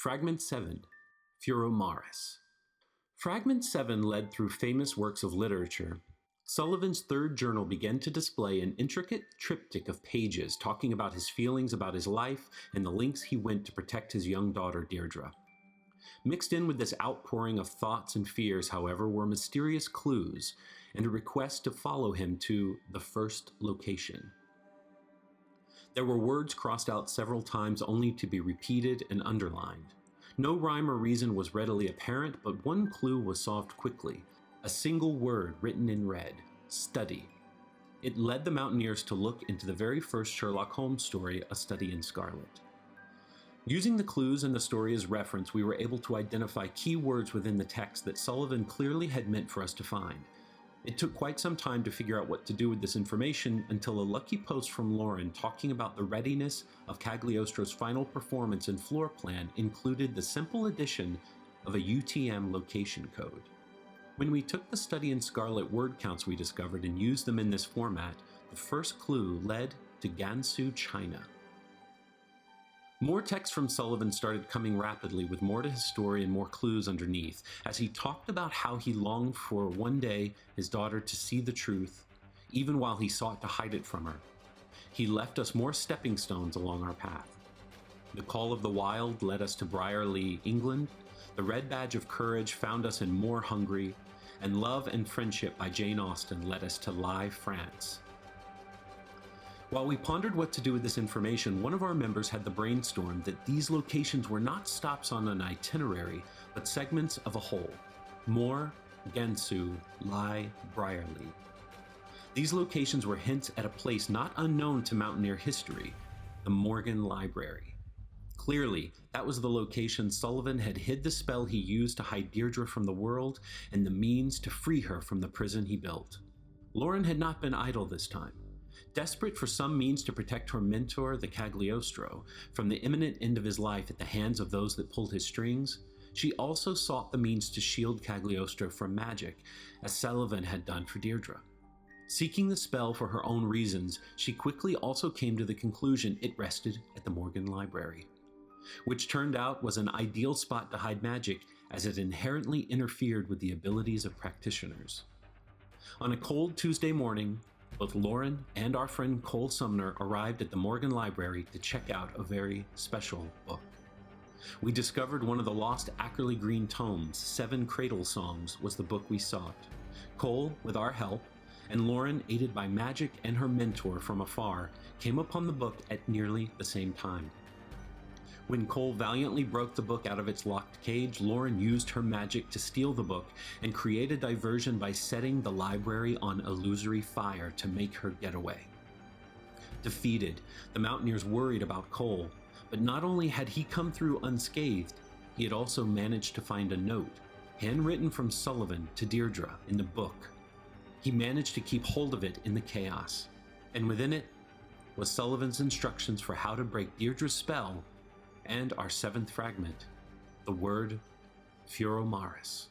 Fragment 7, Furomaris. Fragment 7 led through famous works of literature. Sullivan's third journal began to display an intricate triptych of pages talking about his feelings about his life and the lengths he went to protect his young daughter Deirdre. Mixed in with this outpouring of thoughts and fears, however, were mysterious clues and a request to follow him to the first location. There were words crossed out several times only to be repeated and underlined. No rhyme or reason was readily apparent, but one clue was solved quickly. A single word written in red: study. It led the mountaineers to look into the very first Sherlock Holmes story, A Study in Scarlet. Using the clues in the story as reference, we were able to identify key words within the text that Sullivan clearly had meant for us to find. It took quite some time to figure out what to do with this information until a lucky post from Lauren talking about the readiness of Cagliostro's final performance and floor plan included the simple addition of a UTM location code. When we took the Study in Scarlet word counts we discovered and used them in this format, the first clue led to Gansu, China. More text from Sullivan started coming rapidly, with more to his story and more clues underneath, as he talked about how he longed for one day his daughter to see the truth, even while he sought to hide it from her. He left us more stepping stones along our path. The Call of the Wild led us to Brierley, England. The Red Badge of Courage found us in Moor, Hungary, and Love and Friendship by Jane Austen led us to Lye, France. While we pondered what to do with this information, one of our members had the brainstorm that these locations were not stops on an itinerary, but segments of a whole: Moor, Gansu, Lye, Brierley. These locations were hints at a place not unknown to mountaineer history: the Morgan Library. Clearly, that was the location Sullivan had hid the spell he used to hide Deirdre from the world and the means to free her from the prison he built. Lauren had not been idle this time. Desperate for some means to protect her mentor, the Cagliostro, from the imminent end of his life at the hands of those that pulled his strings, she also sought the means to shield Cagliostro from magic, as Sullivan had done for Deirdre. Seeking the spell for her own reasons, she quickly also came to the conclusion it rested at the Morgan Library, which turned out was an ideal spot to hide magic, as it inherently interfered with the abilities of practitioners. On a cold Tuesday morning, both Lauren and our friend Cole Sumner arrived at the Morgan Library to check out a very special book. We discovered one of the lost Ackerley Green tomes, 7 Cradle Songs, was the book we sought. Cole, with our help, and Lauren, aided by magic and her mentor from afar, came upon the book at nearly the same time. When Cole valiantly broke the book out of its locked cage, Lauren used her magic to steal the book and create a diversion by setting the library on illusory fire to make her get away. Defeated, the mountaineers worried about Cole, but not only had he come through unscathed, he had also managed to find a note, handwritten from Sullivan to Deirdre in the book. He managed to keep hold of it in the chaos, and within it was Sullivan's instructions for how to break Deirdre's spell and our 7th fragment, the word Furomaris.